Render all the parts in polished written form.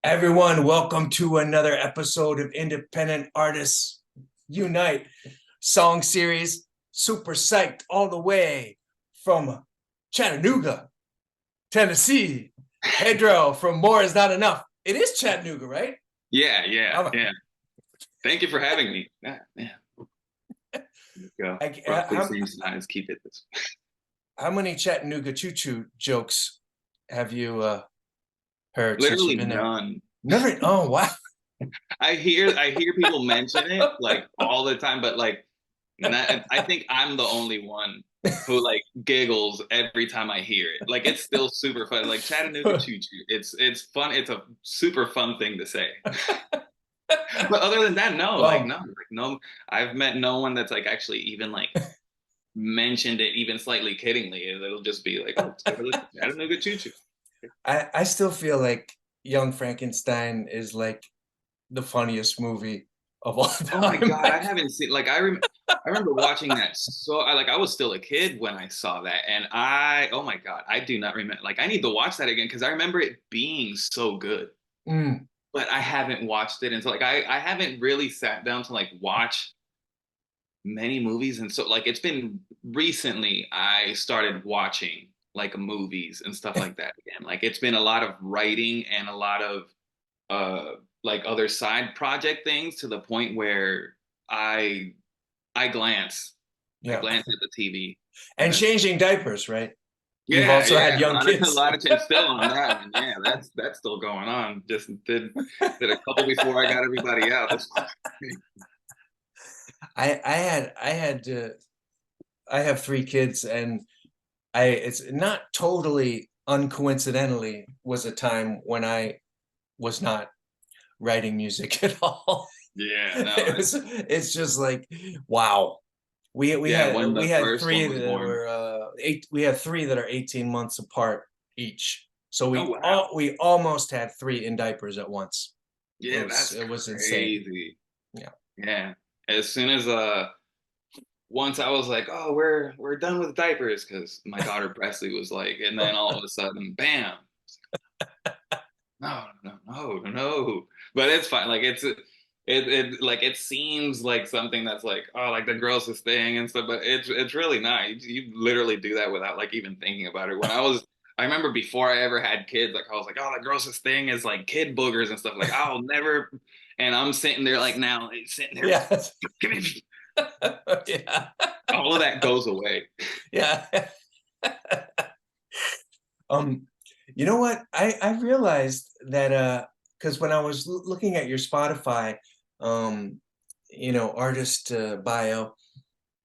Everyone, welcome to another episode of Independent Artists Unite song series. Super psyched all the way from Chattanooga, Tennessee. Pedro from More Is Not Enough. It is Chattanooga, right? Yeah, yeah, How, yeah. Thank you for having me. Yeah, yeah. Go. Roughly how, same size. Keep it this way. how many Chattanooga choo-choo jokes have you heard since you've Literally been there? none. Never. Oh, wow. I hear people mention it like all the time, but like not, I think I'm the only one who like giggles every time I hear it. Like it's still super fun. Like Chattanooga Choo Choo. It's fun. It's a super fun thing to say. But other than that, no, Well, no. I've met no one that's like actually even like mentioned it even slightly kiddingly. It'll just be like, oh, Chattanooga Choo Choo. I still feel like Young Frankenstein is like the funniest movie of all Oh my time. God, I haven't seen like I remember watching that I was still a kid when I saw that and I oh my God, I do not remember like I need to watch that again because I remember it being so good. Mm, But I haven't watched it and so like I haven't really sat down to like watch many movies and so like it's been recently I started watching like movies and stuff like that again. Like it's been a lot of writing and a lot of uh like other side project things to the point where I I glance I yeah. glance at the TV and And that's changing diapers, right? You've yeah, also had yeah, young a kids. lot of tips still on that one. Yeah, that's still going on. Just did a couple before I got everybody out. This I have three kids, and I it's not totally uncoincidentally was a time when I was not writing music at all. yeah, no, It's just like, wow. yeah, when We the had first three one was that born. were eight. We have three that are 18 months apart each. So Oh wow. we almost had three in diapers at once. Yeah, that's It was insane. crazy. Yeah. Yeah. As soon as once I was like, oh, we're done with diapers because my daughter Presley was like, and then all of a sudden, bam. No, no, no, no, no. But it's fine. Like it like it seems like something that's like, oh, like the grossest thing and stuff, but it's really not. You literally do that without like even thinking about it. I remember before I ever had kids, like I was like, oh, the grossest thing is like kid boogers and stuff. Like I'll never and I'm sitting there like now, sitting there, Yeah. give me Yeah. all of that goes away. Yeah. Um, you know what? I realized that because when I was looking at your Spotify, um, artist bio,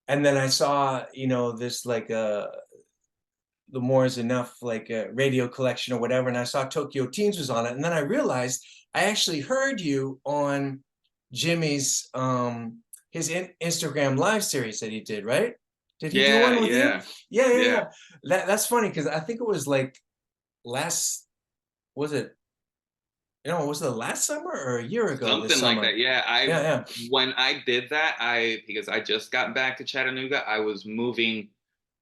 and then I saw, this like the More Is Enough like radio collection or whatever, and I saw Tokyo Teens was on it, and then I realized I actually heard you on Jimmy's his Instagram live series that he did, right? Did he do Yeah, one with you? yeah, Yeah, yeah, yeah. yeah. That's funny because I think it was like last was it was it last summer or a year ago this Something like summer? that. Yeah, I Yeah, yeah. when I did that, I because I just got back to Chattanooga, I was moving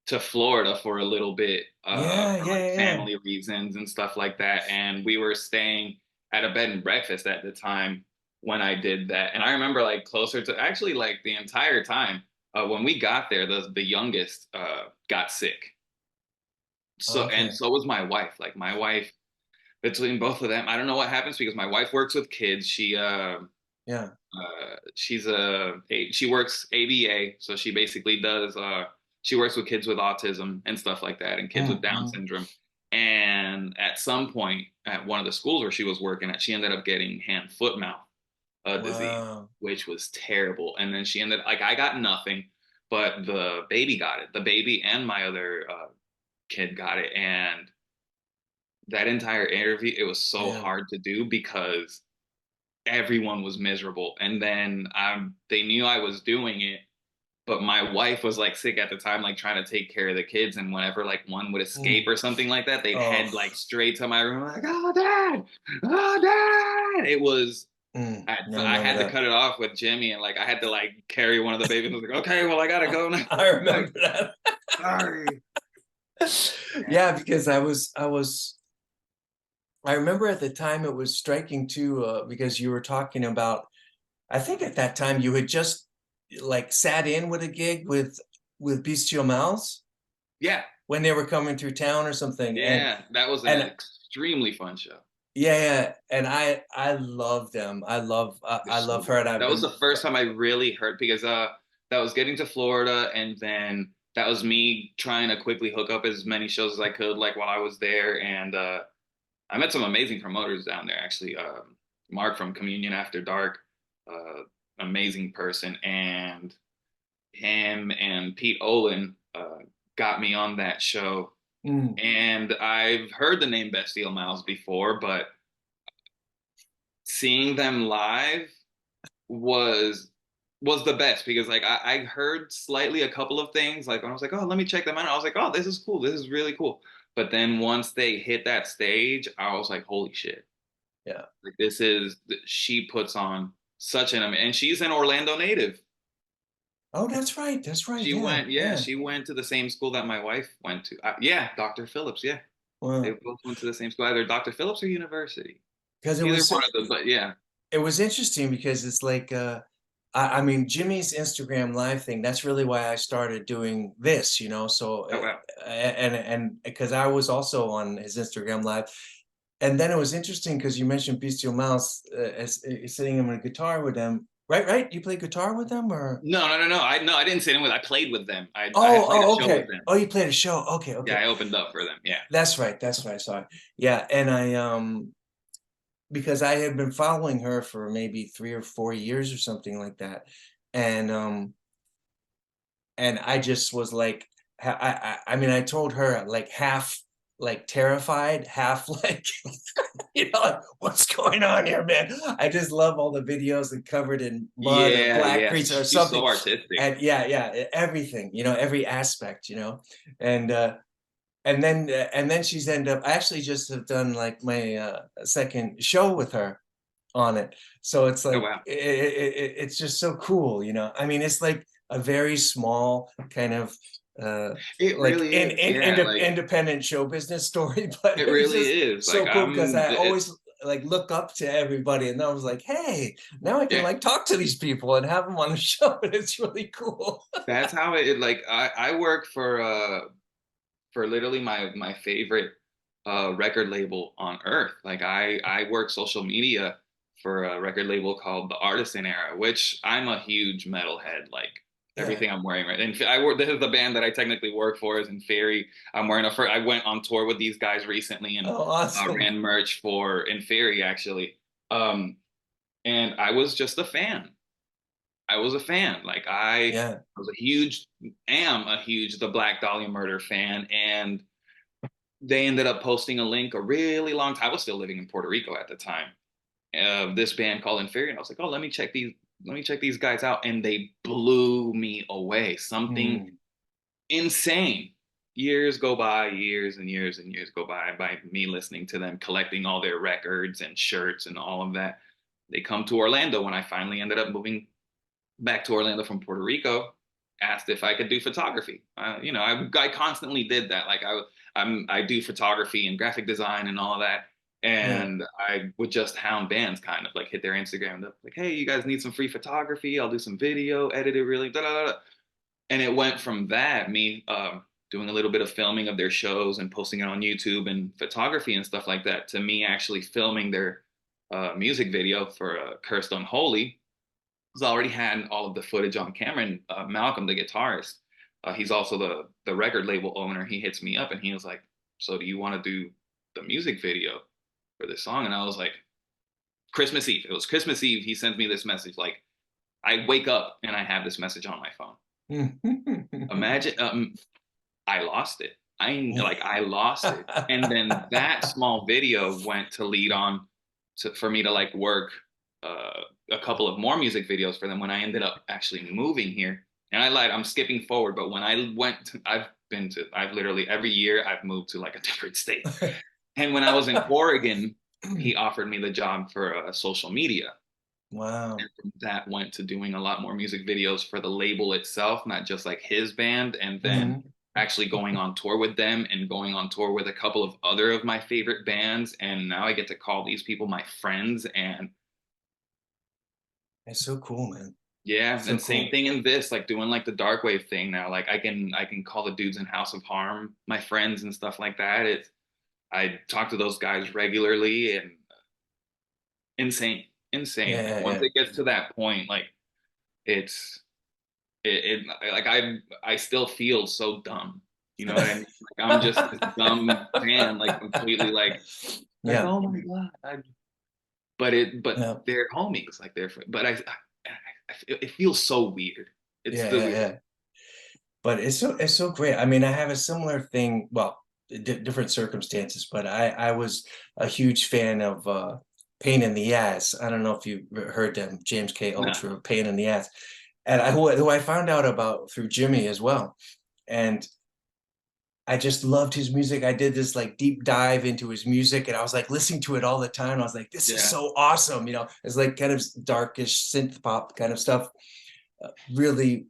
to Florida for a little bit Yeah, for yeah, like yeah. family reasons and stuff like that. And we were staying at a bed and breakfast at the time when I did that. And I remember like closer to actually like the entire time when we got there, the youngest got sick. So and Okay. so was my wife. Like my wife between both of them, I don't know what happens because my wife works with kids. Yeah. She works ABA, so she basically does she works with kids with autism and stuff like that, and kids with Down Mm-hmm. syndrome. And at some point, at one of the schools where she was working at, she ended up getting hand foot mouth disease, Wow. which was terrible. And then she ended like I got nothing, but the baby got it. The baby and my other kid got it, and that entire interview, it was so Yeah. hard to do because everyone was miserable. And then they knew I was doing it, but my wife was like sick at the time, like trying to take care of the kids. And whenever like one would escape Mm. or something like that, they'd Oh. head like straight to my room, like, oh, dad, oh, dad. It was, Yeah, I I remember had to that. cut it off with Jimmy and like I had to like carry one of the babies. I was like, okay, well, I gotta go now. I Like, remember that. sorry. Yeah, because I was I remember at the time it was striking too, because you were talking about, I think at that time you had just like sat in with a gig with Bestial Mouse Yeah, when they were coming through town or something. yeah, that was an And extremely fun show. yeah, yeah, and I love them. They're I so love her, good. and I've That was been the first time I really heard because that was getting to Florida, and then that was me trying to quickly hook up as many shows as I could like while I was there, and I met some amazing promoters down there actually. Mark from Communion After Dark, uh, amazing person, and him and Pete Olin got me on that show. mm. And I've heard the name Bestial Miles before, but seeing them live was was the best because like I heard slightly a couple of things like when I was like, oh, let me check them out. I was like, oh, this is cool. This is really cool. But then once they hit that stage, I was like, holy shit. Yeah. Like this is she puts on such and she's an Orlando native. Oh, that's right. That's right. She Yeah, went, yeah, yeah. she went to the same school that my wife went to. Yeah, Dr. Phillips, yeah. They Well, both went to the same school, either Dr. Phillips or university. because Either one of them, but yeah. it was interesting because it's like I mean Jimmy's Instagram live thing, that's really why I started doing this, you know. So Oh wow. and because I was also on his Instagram live. And then it was interesting because you mentioned Bestial Mouse as sitting him on a guitar with them. Right, right? You play guitar with them or No. I didn't sit in with. I played with them. I oh, played a oh, show with okay. them. Oh, you played a show. Okay, Yeah, okay. I opened up for them. Yeah. That's right. That's right. Sorry. Yeah, and I because I had been following her for maybe 3 or 4 years or something like that. And and I just was like I mean I told her like half like terrified, half like you know, like, what's going on here, man? I just love all the videos and covered in mud or Yeah, black yeah. crease or She's so something. artistic. And yeah, yeah, everything, you know, every aspect, you know. And and then she's ended up I actually just have done like my second show with her on it. So it's Oh like wow. it's just so cool, you know. I mean, it's like a very small kind of uh It like really is. Yeah, like independent show business story, but it it was really just is. Like so cool because I it. always like look up to everybody and I was like, hey, now I can Yeah, like talk to these people and have them on the show and it's really cool. that's how like I work for literally my favorite record label on earth. Like I work social media for a record label called the Artisan Era, which I'm a huge metalhead. Like Yeah. everything I'm wearing, right? And I work. This is the band that I technically work for is in Fairy. I'm wearing a. I went on tour with these guys recently and Oh, awesome. ran merch for in Fairy actually. Um, and I was just a fan. I was a fan. Like I Yeah. was a huge, am a huge The Black Dahlia Murder fan, and they ended up posting a link a really long time. I was still living in Puerto Rico at the time. This band called Inferior, and I was like, oh, let me check these guys out, and they blew me away. Something Mm, insane. Years go by, years and years and years go by me listening to them, collecting all their records and shirts and all of that. They come to Orlando when I finally ended up moving back to Orlando from Puerto Rico, asked if I could do photography. I constantly did that. Like I do photography and graphic design and all of that. yeah. And I would just hound bands, kind of like hit their Instagram, like, hey, you guys need some free photography? I'll do some video, edit it really, da da da. And it went from that, me doing a little bit of filming of their shows and posting it on YouTube and photography and stuff like that, to me actually filming their music video for Cursed Unholy, because I already had all of the footage on camera. And Malcolm, the guitarist, he's also the record label owner. He hits me up and he was like, "So do you want to do the music video for this song?" And I was like, "Christmas Eve." It was Christmas Eve. He sends me this message. Like I wake up and I have this message on my phone. Imagine, I lost it. I lost it. And then that small video went to lead on for me to like work uh, a couple of more music videos for them when I ended up actually moving here. And I lied, I'm skipping forward, but when I went to, I've literally every year I've moved to like a different state. And when I was in Oregon, he offered me the job for social media. Wow. And from that went to doing a lot more music videos for the label itself, not just like his band. And then Mhm. actually going on tour with them and going on tour with a couple of other of my favorite bands. And now I get to call these people my friends. And It's so cool, man. yeah, So and same cool. thing in this, like doing like the dark wave thing now. Like I can call the dudes in House of Harm my friends and stuff like that. It's I talk to those guys regularly and insane, insane. Like Yeah, once yeah, it gets to that point, like it's it like I still feel so dumb. You know what I mean? Like I'm just this dumb fan, like completely like yeah, oh my God. But yeah, they're homies, like but it feels so weird. It's yeah, the yeah, weird. yeah. But it's so great. I mean, I have a similar thing. Well, different circumstances, but I was a huge fan of Pain in the Ass. I don't know if you heard them, James K. No. Ultra, Pain in the Ass, and who I found out about through Jimmy as well. And I just loved his music. I did this like deep dive into his music, and I was like listening to it all the time. I was like, this is Yeah. so awesome. It's like kind of darkish synth pop kind of stuff. Really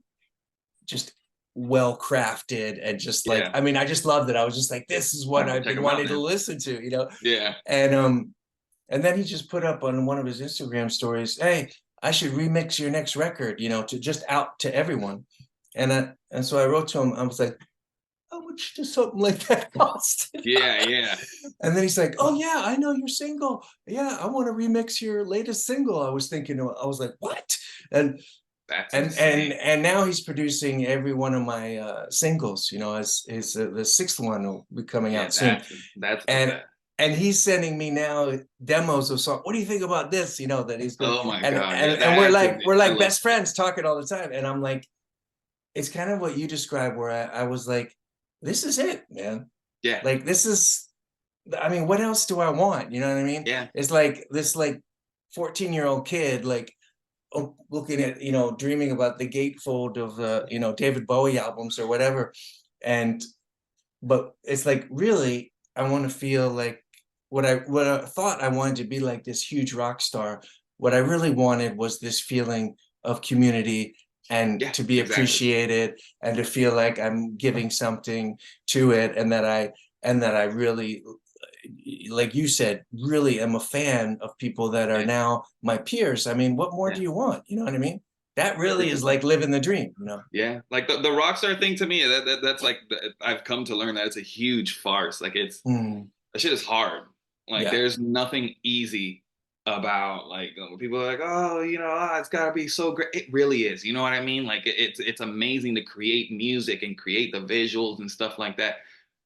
just well crafted and just like, Yeah. I mean, I just loved it. I was just like, this is I what have to I've check been them out wanting to now. listen to. Yeah. And then he just put up on one of his Instagram stories, hey, I should remix your next record, to just out to everyone. And so I wrote to him, I was like, how much does something like that cost? Yeah. Yeah. And then he's like, oh yeah, I know your single. Yeah, I want to remix your latest single. I was thinking, I was like, what? And That's and insane. and and now he's producing every one of my singles. As his the sixth one will be coming Yeah, out soon, that's the and best. he's sending me now demos of songs. What do you think about this? That he's going, Oh my and God. Yeah, we're that's like it. we're I like love best friends talking all the time, and I'm like, it's kind of what you described, where I was like, this is it, man. yeah. Like this is, I mean, what else do I want? You know what I mean? Yeah. It's like this like 14-year-old kid like looking at dreaming about the gatefold of David Bowie albums or whatever, and but it's like really I want to feel like what I thought I wanted to be, like this huge rock star. What I really wanted was this feeling of community and Yeah, to be exactly. appreciated and to feel like I'm giving something to it, and that I really, like you said, really am a fan of people that are Yeah. now my peers. I mean, what more Yeah. do you want? You know what I mean? That really Because is like living the dream. yeah, like the rock star thing to me, that's like I've come to learn that it's a huge farce. Like Mm, that shit is hard. Like yeah. there's nothing easy about like when people are like, oh, it's gotta be so great. It really is. You know what I mean? Like it's amazing to create music and create the visuals and stuff like that.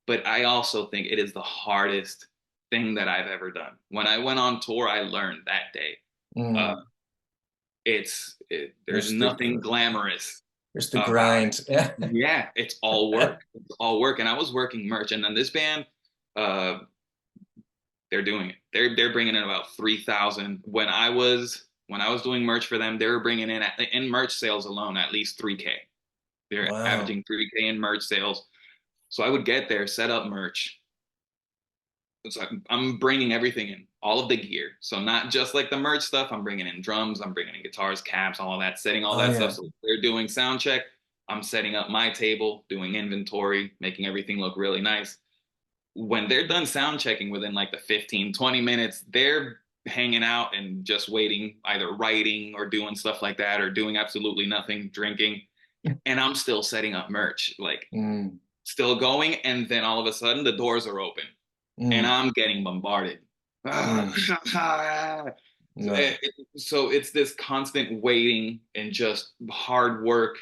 But I also think it is the hardest thing that I've ever done. When I went on tour, I learned that day. Uh, Mm. there's There's the nothing glamorous there's the about it. grind. Yeah. Yeah, it's all work. It's all work. And I was working merch, and then this band, uh, they're doing it. They're bringing in about 3,000. When I was doing merch for them, they were bringing in merch sales alone at least 3K. They're Wow. averaging 3K in merch sales. So I would get there, set up merch. So I'm bringing everything in, all of the gear. So not just like the merch stuff. I'm bringing in drums, I'm bringing in guitars, caps, all of that, setting all Oh that stuff. yeah. So they're doing sound check. I'm setting up my table, doing inventory, making everything look really nice. When they're done sound checking within like the 15, 20 minutes, they're hanging out and just waiting, either writing or doing stuff like that, or doing absolutely nothing, drinking. And I'm still setting up merch, like Mm, still going. And then all of a sudden the doors are open and mm, I'm getting bombarded. mm. So, No. so it's this constant waiting and just hard work,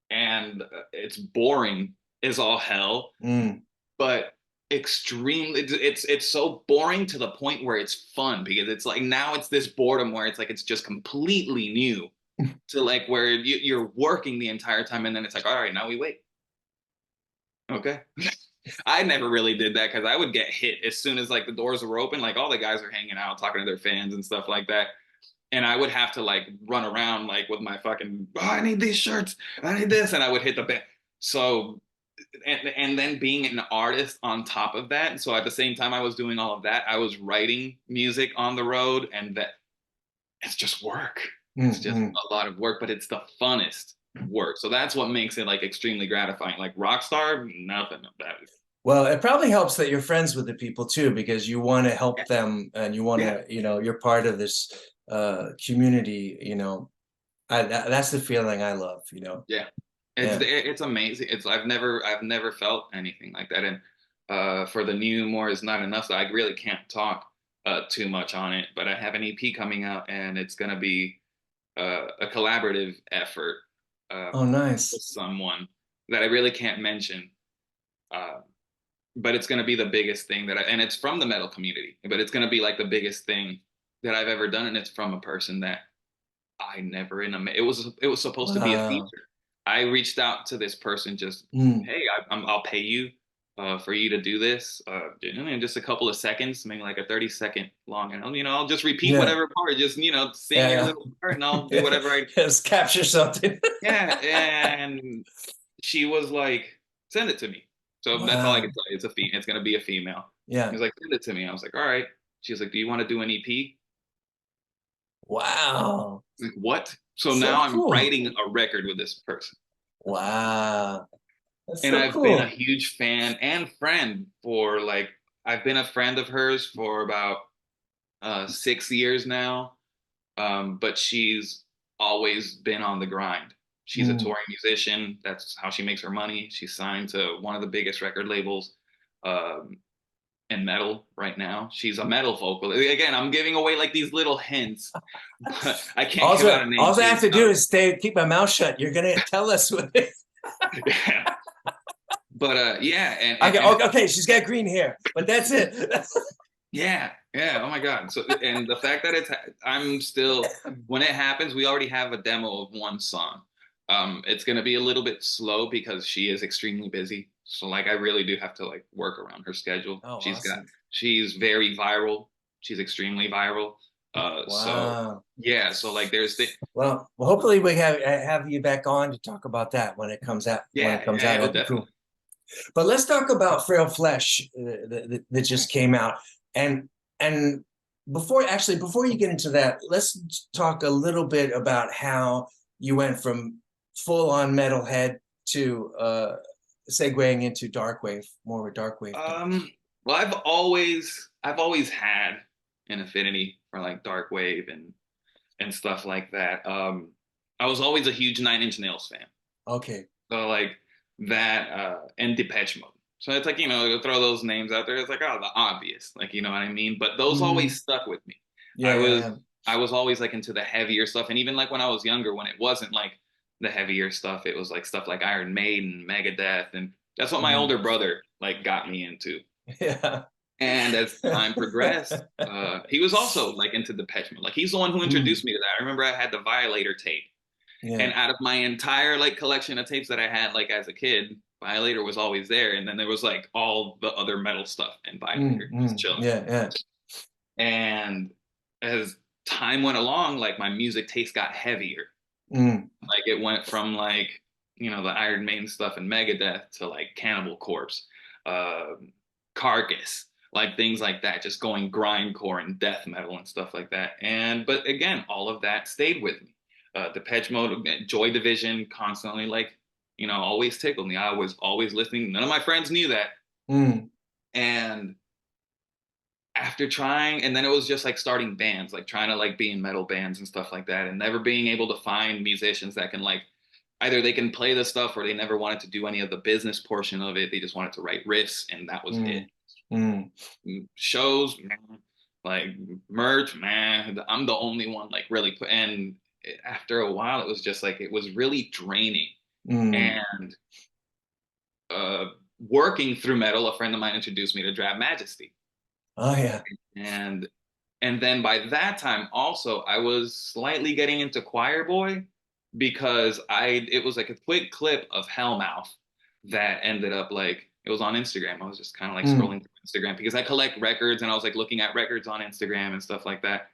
and it's boring as all hell, Mm, but extremely. It's so boring to the point where it's fun because it's like now it's this boredom where it's like it's just completely new to like where you're working the entire time, and then it's like all right, now we wait. Okay. I never really did that because I would get hit as soon as like the doors were open. Like all the guys are hanging out, talking to their fans and stuff like that. And I would have to like run around like with my fucking, oh, I need these shirts, I need this, and I would hit the bed. So and then being an artist on top of that. So at the same time I was doing all of that, I was writing music on the road, and that it's just work. It's mm, just mm. a lot of work, but it's the funnest. work. So that's what makes it like extremely gratifying. Like Rockstar, nothing of that. Well, it probably helps that you're friends with the people too, because you want to Yeah, help them and you want yeah, to, you're part of this community, that's the feeling I love, yeah. Yeah. It's amazing. It's I've never felt anything like that. And for the new More Is Not Enough, so I really can't talk too much on it. But I have an EP coming out, and it's gonna be a collaborative effort Oh, with nice. someone that I really can't mention. Uh, but it's going to be the biggest thing and it's from the metal community, but it's going to be like the biggest thing that I've ever done. And it's from a person that I never it was supposed to be a Wow. feature. I reached out to this person just, Mm, hey, I'll pay you for you to do this in just a couple of seconds, maybe like a 30-second long. And I'll just repeat yeah. whatever part, just, sing your Yeah. little part and I'll do Yeah. whatever I, Just capture something. yeah. And she was like, send it to me. So that's all I can Wow. tell you. It's gonna be a female. He Yeah. was like, send it to me. I was like, all right. She was like, do you want to do an EP? Wow. Like, what? So So now I'm cool. writing a record with this person. Wow. That's And so I've been a cool. huge fan and friend for like, I've been a friend of hers for about 6 years now. But she's always been on the grind. She's a Mm. touring musician. That's how she makes her money. She's signed to one of the biggest record labels um, in metal right now. She's a metal vocalist. Again, I'm giving away like these little hints, but I can't give out a name. All I have She's to do is keep my mouth shut. You're gonna tell us what it is. yeah. But yeah, Okay, and it's okay, she's got green hair, but that's it. yeah, yeah. Oh my God. So and the fact that I'm still when it happens, we already have a demo of one song. It's gonna be a little bit slow because she is extremely busy. So like I really do have to like work around her schedule. Oh, awesome. She's very viral. She's extremely viral. So Wow. yeah, so like there's the Well, hopefully we have you back on to talk about that when it comes out. When it yeah, comes yeah, out, yeah, that'll be definitely. cool. But let's talk about Frail Flesh that just came out. And and before you get into that, let's talk a little bit about how you went from full on metalhead to segueing into dark wave, more of a dark wave thing. Um, well, I've always had an affinity for like dark wave and stuff like that. I was always a huge Nine Inch Nails fan. Okay. So like that and Depeche Mode. So it's like, you throw those names out there. It's like, oh, the obvious. Like, you know what I mean? But those Mm, always stuck with me. yeah, I yeah, was yeah. I was always like into the heavier stuff. And even like when I was younger, when it wasn't like the heavier stuff, it was like stuff like Iron Maiden, Megadeth, and that's what my Mhm. older brother like got me into. Yeah. And as time progressed, he was also like into Depeche Mode. Like he's the one who Mm, introduced me to that. I remember I had the Violator tape, yeah. and out of my entire like collection of tapes that I had like as a kid, Violator was always there. And then there was like all the other metal stuff and Violator just chilling. Yeah, yeah. And as time went along, like my music taste got heavier. Mm. Like it went from like the Iron Maiden stuff and Megadeth to like Cannibal Corpse, uh, Carcass, like things like that, just going grindcore and death metal and stuff like that. And but again, all of that stayed with me. Depeche Mode, Joy Division, constantly like always tickled me. I was always listening. None of my friends knew that, Mm. and after trying, and then it was just like starting bands, like trying to like be in metal bands and stuff like that, and never being able to find musicians that can like either they can play the stuff or they never wanted to do any of the business portion of it. They just wanted to write riffs, and that was it. Mm. Mm. Shows, like merch, man. I'm the only one like really put. And after a while, it was just like it was really draining. Mm. And uh, working through metal, a friend of mine introduced me to Drab Majesty. Oh, yeah. and and then by that time also I was slightly getting into Choir Boy because I it was like a quick clip of Hellmouth that ended up like it was on Instagram. I was just kind of like Mm. scrolling through Instagram because I collect records and I was like looking at records on Instagram and stuff like that.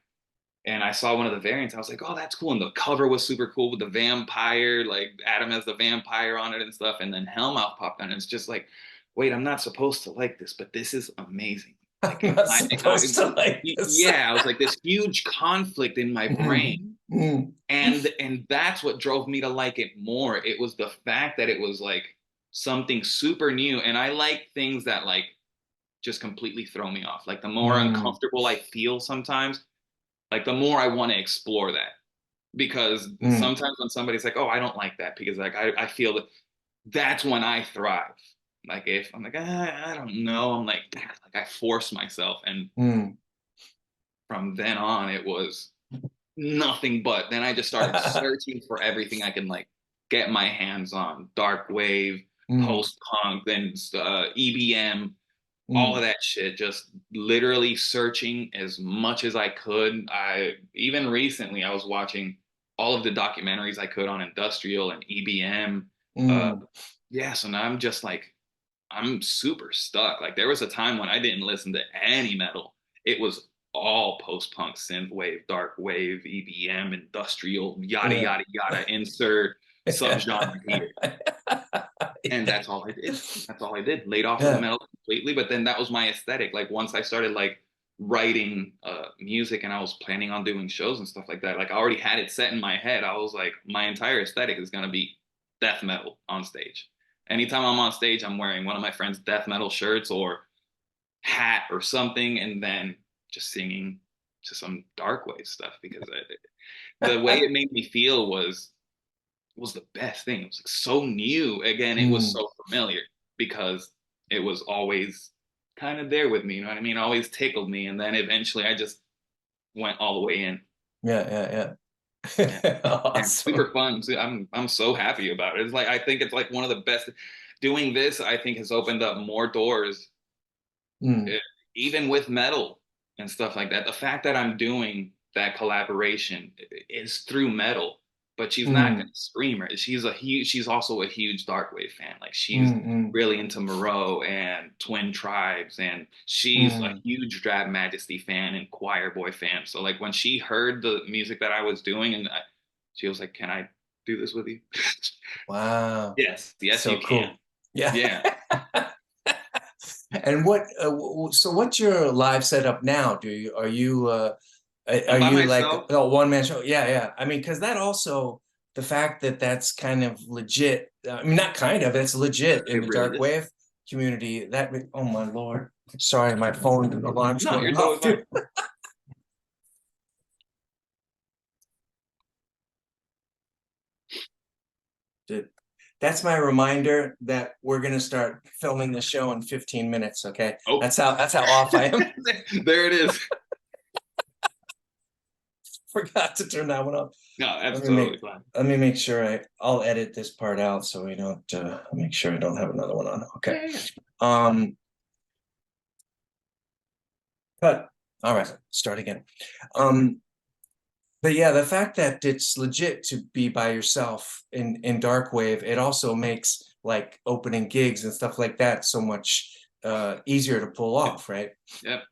And I saw one of the variants. I was like, oh, that's cool. And the cover was super cool with the vampire, like Adam as the vampire on it and stuff. And then Hellmouth popped on. And it's just like, wait, I'm not supposed to like this, but this is amazing. Like, I'm not supposed to like this. yeah, I was like this huge conflict in my brain. Mm. Mm. And that's what drove me to like it more. It was the fact that it was like something super new, and I like things that like just completely throw me off. Like the more Mm. uncomfortable I feel sometimes, like the more I want to explore that. Because Mm. sometimes when somebody's like, "Oh, I don't like that," because like I feel that that's when I thrive. Like if I'm like, I don't know, I'm like I force myself, and Mm. from then on, it was nothing but. Then I just started searching for everything I can like get my hands on. Dark wave, Mm. post punk, then EBM, all of Mm. that shit. Just literally searching as much as I could. I even recently I was watching all of the documentaries I could on industrial and EBM. Uh, Mm. yeah, so now I'm just like I'm super stuck. Like there was a time when I didn't listen to any metal. It was all post-punk, synth wave, dark wave, EBM, industrial, yada Yeah. yada yada. Insert subgenre here, and Yeah. that's all I did. That's all I did. Laid off of Yeah. metal completely. But then that was my aesthetic. Like once I started like writing music and I was planning on doing shows and stuff like that, like I already had it set in my head. I was like, my entire aesthetic is gonna be death metal on stage. Anytime I'm on stage, I'm wearing one of my friend's death metal shirts or hat or something, and then just singing to some dark wave stuff because the way it made me feel was the best thing. It was like so new. Again, it was Mm. so familiar because it was always kind of there with me. You know what I mean? Always tickled me, and then eventually I just went all the way in. Yeah. Yeah. Yeah, Yeah. yeah, super Awesome. fun. So I'm so happy about it. It's like I think it's like one of the best. Doing this, I think, has opened up more doors Mm. eh, even with metal and stuff like that. The fact that I'm doing that collaboration is through metal, but she's not Mm. gonna scream her. She's also a huge Darkwave fan. Like she's Mm. Mm. really into Moreau and Twin Tribes, and she's a Mm. huge Drab Majesty fan and Choir Boy fan. So like when she heard the music that I was doing, she was like, "Can I do this with you?" Wow. Yes, yes, So you can. cool. Yeah. Yeah, And what, so what's your live setup now? Are I'm by you like myself. a one man show? Yeah, yeah. I mean, because that also, the fact that that's kind of legit, I mean, not kind of, it's legit in It the really dark is. wave community. Oh my Lord. Sorry, my phone alarm's No, you're going totally off fine. too. Dude, that's my reminder that we're gonna start filming the show in 15 minutes, okay? Oh, That's how off I am. there it is. Forgot to turn that one off. No, that's Let me make totally fine. let me make sure I'll edit this part out so we don't make sure I don't have another one on. Okay. Yeah, yeah. Um, but all right, start again. Um, but yeah, the fact that it's legit to be by yourself in dark wave, it also makes like opening gigs and stuff like that so much easier to pull Yep. off, right? Yep.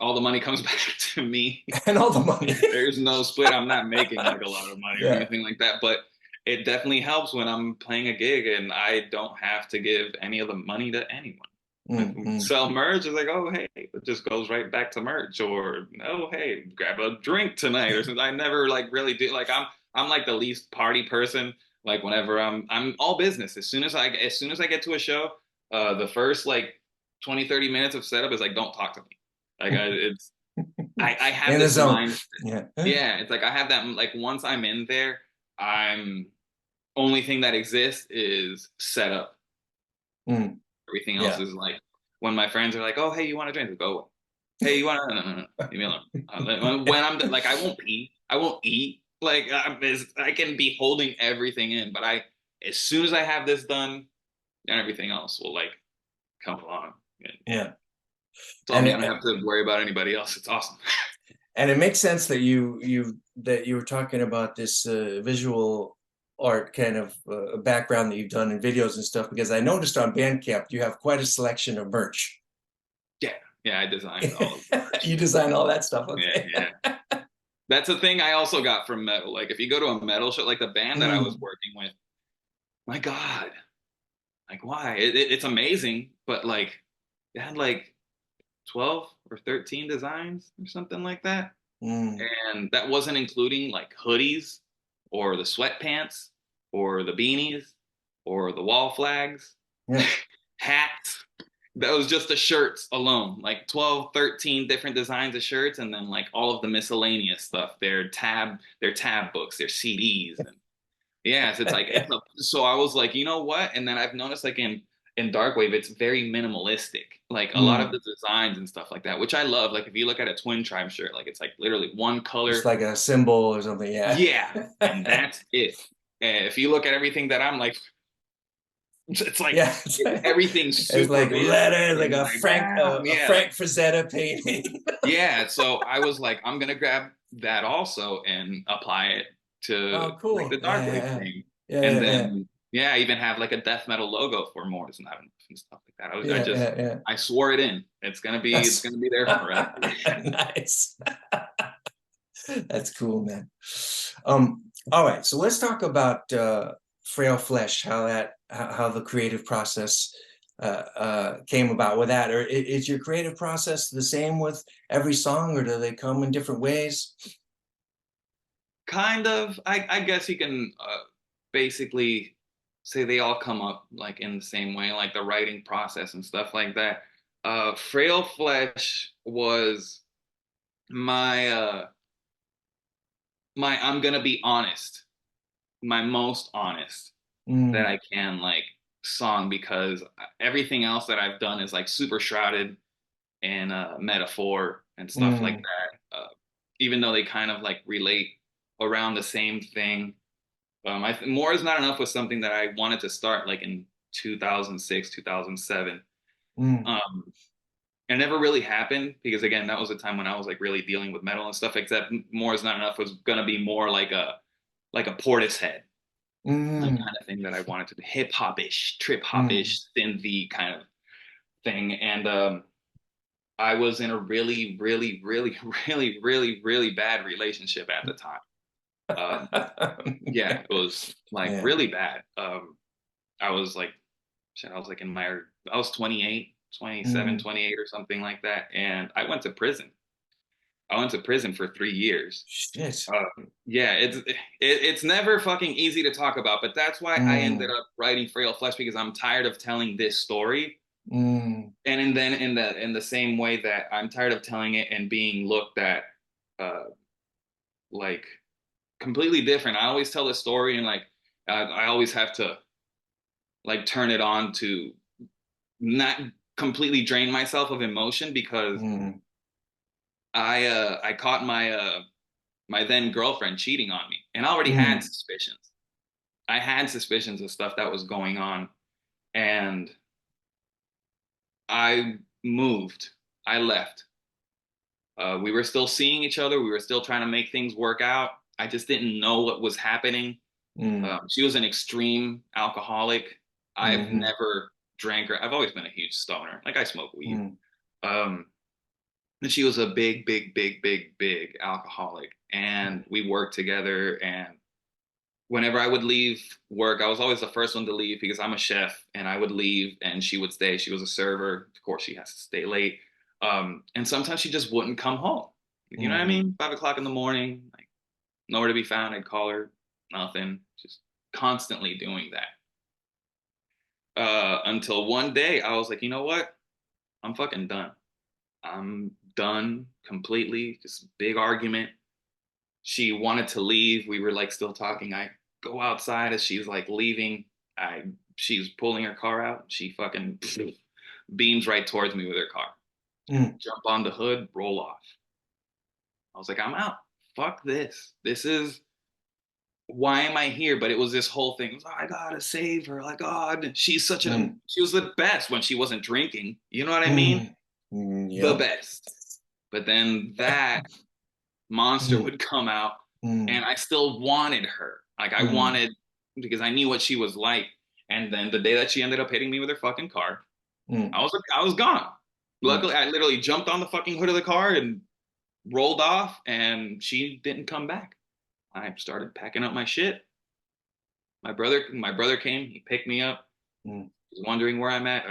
All the money comes back to me. And all the money. There's no split. I'm not making like a lot of money or Yeah. anything like that, but it definitely helps when I'm playing a gig and I don't have to give any of the money to anyone. If we Mm-hmm. sell merch, it's like, oh hey, it just goes right back to merch. Or oh hey, grab a drink tonight or something. I never like really do like I'm like the least party person. Like whenever I'm all business. As soon as I get to a show, the first like 20, 30 minutes of setup is like, don't talk to me. Like I have In the this zone. mind. Yeah. Yeah, it's like I have that like once I'm in there, I'm only thing that exists is setup. Mm. Everything else Yeah. is like when my friends are like, "Oh, hey, you want a drink?" I go away. Hey, you want? No, no, no, no. Leave me alone. When I'm like, I won't pee. I won't eat. Like I can be holding everything in, but as soon as I have this done, then everything else will like come along. And Yeah. it's all And me. I don't it, have to worry about anybody else. It's awesome. and it makes sense that you were talking about this visual art kind of background that you've done in videos and stuff because I noticed on Bandcamp you have quite a selection of merch. Yeah, yeah. I designed all of the merch. You design all that stuff, Yeah, okay? yeah. That's a thing I also got from metal. Like if you go to a metal show, like the band that I was Mm, working with, my God, like why? It's amazing, but like it had like 12 or 13 designs or something like that. Mm. And that wasn't including like hoodies or the sweatpants or the beanies or the wall flags, Yeah. hats. That was just the shirts alone, like 12, 13 different designs of shirts, and then like all of the miscellaneous stuff, their tab books, their CDs, and yes, it's like so I was like, you know what? And then I've noticed like in dark wave, it's very minimalistic. Like a lot of Mm. the designs and stuff like that, which I love. Like if you look at a Twin Tribe shirt, like it's like literally one Just color. like a symbol or something. Yeah. Yeah, and that's it. And if you look at everything that I'm like, it's like Yeah. everything's It's super like basic letters, like and a like wow, A yeah, Frank like Frazetta painting. yeah. So I was like, I'm gonna grab that also and apply it to Oh, like the cool. dark wave Yeah, thing. yeah, And yeah, yeah, then yeah, I even have like a death metal logo for More Is Not Enough and stuff like that. I yeah, just yeah, yeah. I swore it in. It's That's gonna be there forever. nice. That's cool, man. All right, so let's talk about Frail Flesh, how the creative process came about with that. Or is your creative process the same with every song, or do they come in different ways? Kind of. I guess you can basically say they all come up like in the same way, like the writing process and stuff like that. Frail Flesh was my my I'm gonna be honest, my most honest that Mm, I can like song because everything else that I've done is like super shrouded in metaphor and stuff like mm, that. Even though they kind of like relate around the same thing. More is not enough was something that I wanted to start like in 2006, 2007. mm, Um, it never really happened because again, that was a time when I was like really dealing with metal and stuff. Except more is not enough was gonna be more like a Portishead like mm, kind of thing that I wanted to be hip hop-ish, trip mm, hop-ish, synthy kind of thing. And I was in a really, really, really, really, really, really bad relationship at the time. Um, yeah, it was like yeah. really bad. I was like, shit, I was like I was 28, 27, Mm, 28 or something like that. And I went to prison. I went to prison for 3 years. shit. Yeah, it's never fucking easy to talk about, but that's why I ended Mm, up writing Frail Flesh because I'm tired of telling this story. mm, And then in the same way that I'm tired of telling it and being looked at uh like completely different. I always tell a story and like I always have to like turn it on to not completely drain myself of emotion because mm, I caught my then girlfriend cheating on me and I already had mm, suspicions. I had suspicions of stuff that was going on and I moved. I left. We were still seeing each other. We were still trying to make things work out. I just didn't know what was happening. mm, She was an extreme alcoholic. I've mm, never drank or I've always been a huge stoner. Like I smoke weed. mm, Um, and she was a big, big, big, big, big alcoholic. And we worked together. And whenever I would leave work, I was always the first one to leave because I'm a chef and I would leave and she would stay. She was a server. Of course, she has to stay late. And sometimes she just wouldn't come home. You know what I mm, mean? 5 o'clock in the morning, like nowhere to be found. I'd call her, nothing, just constantly doing that. Until one day I was like, you know what? I'm fucking done. I'm done completely. Just big argument. She wanted to leave. We were like still talking. I go outside as she's like leaving. I she's pulling her car out. She fucking beams right towards me with her car. mm, Jump on the hood, roll off. I was like, I'm out. Fuck this. This is why am I here? But it was this whole thing. I gotta save her. Like, God, mm, she was the best when she wasn't drinking. You know what I mean? mm, mm, The yep. best. But then that monster Mm, would come out and mm, I still wanted her. Like I mm, wanted because I knew what she was like. And then the day that she ended up hitting me with her fucking car, mm, I was gone. mm, Luckily, I literally jumped on the fucking hood of the car and rolled off, and she didn't come back. I started packing up my shit. My brother came. He picked me up. mm, He's wondering where I'm at.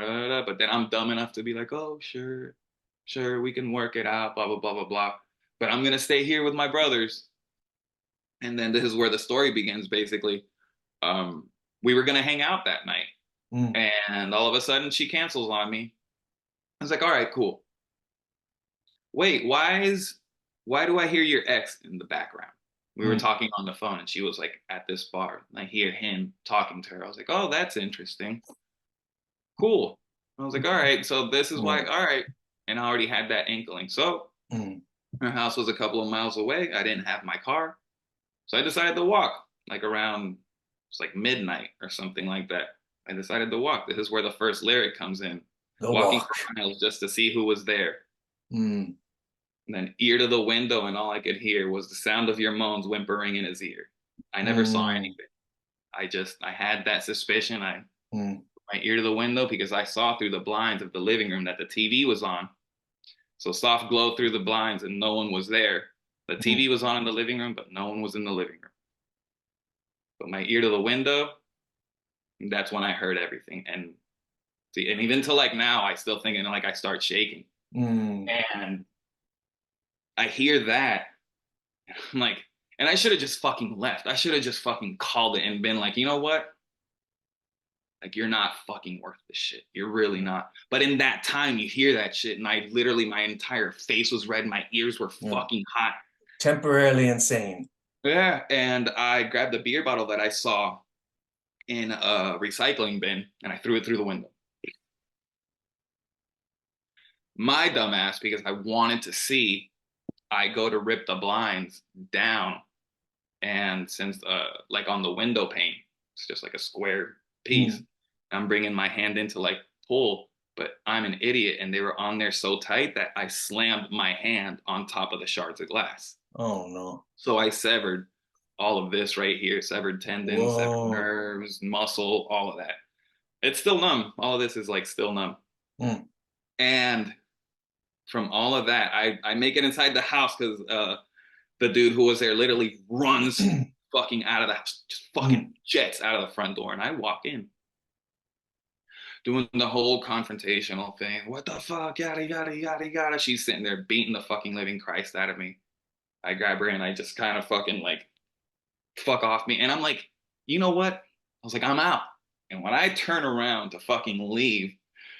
But then I'm dumb enough to be like, oh, sure, sure, we can work it out. Blah blah blah blah blah. but I'm gonna stay here with my brothers. And then this is where the story begins, basically. Um, we were gonna hang out that night, Mm, and all of a sudden she cancels on me. I was like, all right, cool. Wait, why do I hear your ex in the background? We were mm, talking on the phone and she was like at this bar. And I hear him talking to her. I was like, oh, that's interesting. Cool. I was like, all right, so this is why, mm, all right. And I already had that inkling. So mm, her house was a couple of miles away. I didn't have my car. So I decided to walk like around, it's like midnight or something like that. I decided to walk. This is where the first lyric comes in. the Walking walk. for miles just to see who was there. Mm, And then ear to the window, and all I could hear was the sound of your moans whimpering in his ear. I never saw mm, anything. I had that suspicion. I mm, put my ear to the window because I saw through the blinds of the living room that the TV was on. So soft glow through the blinds, and no one was there. The mm, TV was on in the living room, but no one was in the living room. But my ear to the window, and that's when I heard everything. And see, and even to like now, I still think, and like I start shaking. mm, And I hear that, I'm like, and I should have just fucking left. I should have just fucking called it and been like, you know what? Like, you're not fucking worth this shit. You're really not. But in that time, you hear that shit, and I literally, my entire face was red. My ears were yeah. fucking hot. Temporarily insane. Yeah. And I grabbed the beer bottle that I saw in a recycling bin and I threw it through the window. My dumbass, because I wanted to see, I go to rip the blinds down. And since like on the window pane, it's just like a square piece. Mm, I'm bringing my hand in to like pull, but I'm an idiot and they were on there so tight that I slammed my hand on top of the shards of glass. oh no. So I severed all of this right here, severed tendons, severed Whoa. nerves, muscle, all of that. It's still numb. All of this is like still numb. Mm, And from all of that, I make it inside the house because the dude who was there literally runs fucking out of the house, just fucking mm, jets out of the front door. And I walk in doing the whole confrontational thing. What the fuck? Yada, yada, yada, yada. She's sitting there beating the fucking living Christ out of me. I grab her and I just kind of fucking like fuck off me. And I'm like, you know what? I was like, I'm out. And when I turn around to fucking leave,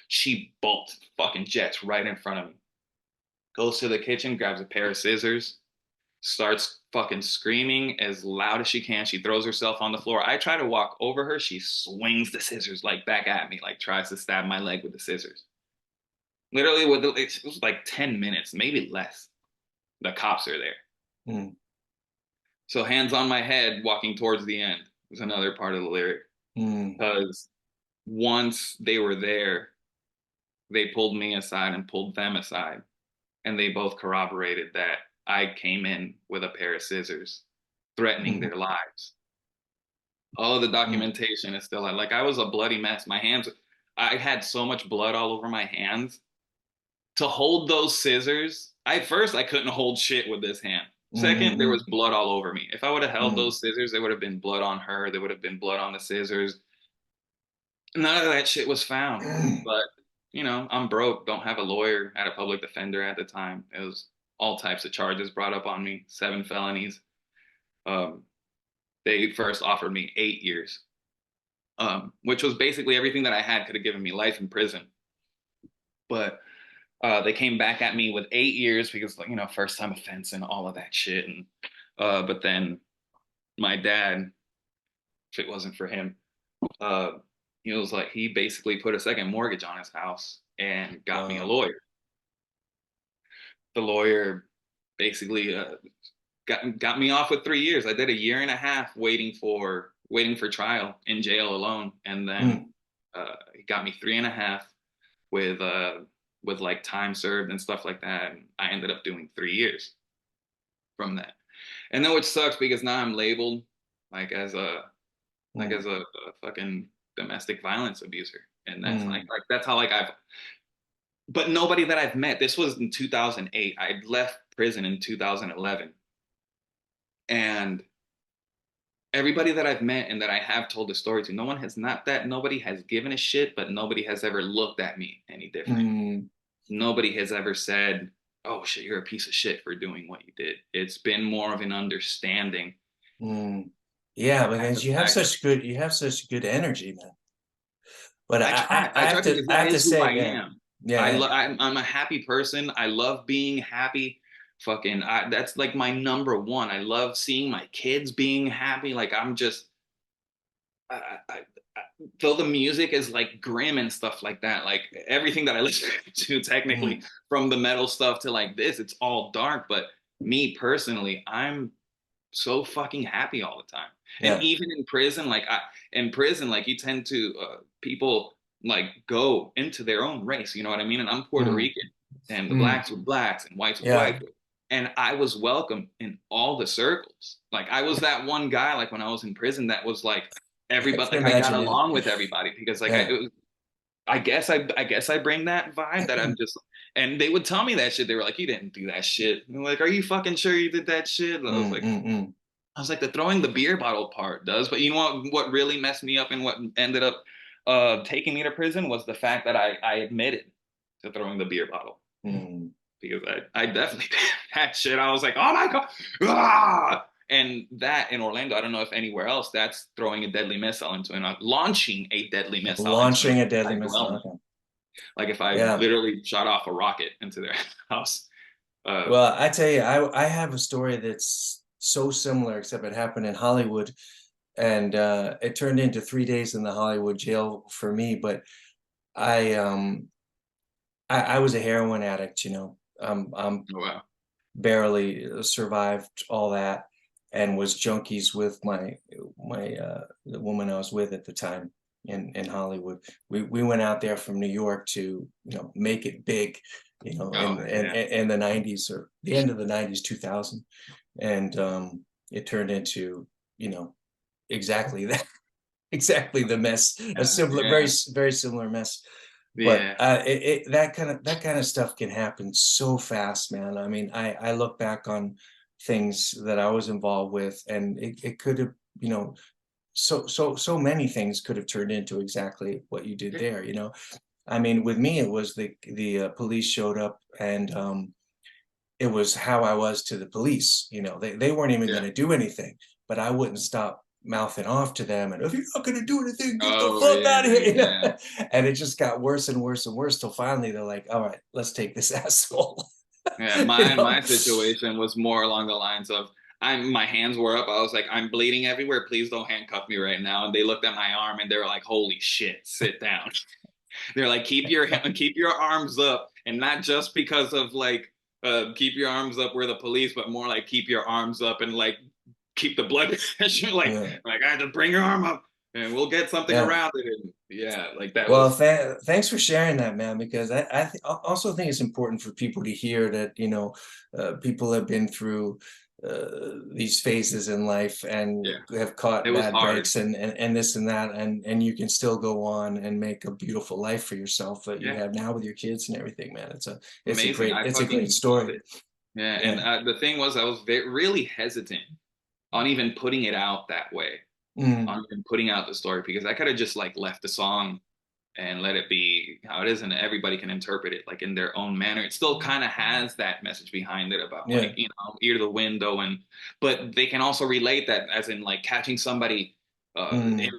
she bolts fucking jets right in front of me. Goes to the kitchen, grabs a pair of scissors, starts fucking screaming as loud as she can. She throws herself on the floor. I try to walk over her. She swings the scissors like back at me, like tries to stab my leg with the scissors. Literally, it was like 10 minutes, maybe less. The cops are there. mm, So hands on my head, walking towards the end was another part of the lyric. mm, Because once they were there, they pulled me aside and pulled them aside. And they both corroborated that I came in with a pair of scissors, threatening mm, their lives. All the mm, documentation is still like I was a bloody mess. My hands, I had so much blood all over my hands. To hold those scissors, I first I couldn't hold shit with this hand. Second, there mm, was blood all over me. If I would have held mm, those scissors, there would have been blood on her. There would have been blood on the scissors. None of that shit was found. mm. But I'm broke. Don't have a lawyer. Had a public defender at the time. It was all types of charges brought up on me. 7 felonies. Um, they first offered me 8 years, which was basically everything that I had. Could have given me life in prison, but they came back at me with 8 years because first time offense and all of that shit. And but then my dad, if it wasn't for him, uh, he was like he basically put a second mortgage on his house and got me a Wow. lawyer. The lawyer basically got me off with 3 years. I did a year and a half waiting for trial in jail alone, and then Mm, he got me three and a half with with like time served and stuff like that. And I ended up doing 3 years from that. And then which sucks because now I'm labeled like as a mm, a fucking domestic violence abuser. And that's mm, that's how like I've but nobody that I've met, this was in 2008. I left prison in 2011. And everybody that I've met and that I have told the story to, no one has not that nobody has given a shit, but nobody has ever looked at me any different. mm, Nobody has ever said, oh shit, you're a piece of shit for doing what you did. It's been more of an understanding. Mm. Yeah, And because the fact that you have such good energy, man. But I try because I that have to is who say, I yeah, am. yeah, I'm a happy person. I love being happy. Fucking, that's like my number one. I love seeing my kids being happy. Like I'm just, I, though the music is like grim and stuff like that, like everything that I listen to, technically, mm, from the metal stuff to like this, it's all dark. But me personally, I'm so fucking happy all the time. And yeah, even in prison, in prison, like you tend to people like go into their own race. You know what I mean? And I'm Puerto mm, Rican, and the mm, blacks were blacks, and whites were yeah. whites. And I was welcome in all the circles. Like I was that one guy, like when I was in prison, that was like I everybody. can Like I got imagine it. along with everybody because like Yeah. I guess I bring that vibe that I'm just. And they would tell me that shit. They were like, "You didn't do that shit." And I'm like, "Are you fucking sure you did that shit?" And Mm, mm, mm. I was like, the throwing the beer bottle part does, but you know what really messed me up and what ended up taking me to prison was the fact that I admitted to throwing the beer bottle Mm. because I definitely did that shit. I was like, oh my God. Ah! And that in Orlando, I don't know if anywhere else, that's throwing a deadly missile into launching a deadly missile into Launching a deadly another missile. dwelling. Okay. Like if I Yeah. literally shot off a rocket into their house. Uh, Well, I tell you, I have a story that's so similar, except it happened in Hollywood, and it turned into 3 days in the Hollywood jail for me. But I I was a heroin addict, you know. oh, wow. Barely survived all that, and was junkies with the woman I was with at the time in Hollywood. We went out there from New York to, make it big, Oh, yeah. in the 90s, or the end of the 90s, 2000. And it turned into, you know, exactly that, exactly the mess, a similar, Yeah. very similar mess. But Yeah. that kind of stuff can happen so fast, man. I mean, I look back on things that I was involved with, and it could have, so many things could have turned into exactly what you did there. I mean, with me, it was the police showed up, and it was how I was to the police. They weren't even going Yeah. to do anything, but I wouldn't stop mouthing off to them, and if you're not going to do anything, get the Oh fuck yeah, out of here. yeah. And it just got worse and worse and worse till finally they're like, all right, let's take this asshole. Yeah, you know my situation was more along the lines of my hands were up. I was like, I'm bleeding everywhere. Please don't handcuff me right now. And they looked at my arm and they were like, holy shit, sit down. They're like, keep your arms up, and not just because of like keep your arms up, we're the police, but more like keep your arms up and like keep the blood pressure yeah, like I had to bring your arm up and we'll get something yeah. around it. And yeah, like that Well, was thanks for sharing that, man, because also think it's important for people to hear that, people have been through these phases in life and yeah, have it caught was bad hard. breaks, and this and that, and you can still go on and make a beautiful life for yourself that you Yeah, have now with your kids and everything, man. amazing. I It's a great fucking loved story. it. Yeah, and Yeah. the thing was, I was really hesitant on even putting it out that way, Mm, on even putting out the story, because I could have just like left the song and let it be how it is, and everybody can interpret it like in their own manner. It still kind of has that message behind it about like yeah. ear to the window, and but they can also relate that as in like catching somebody in Mm,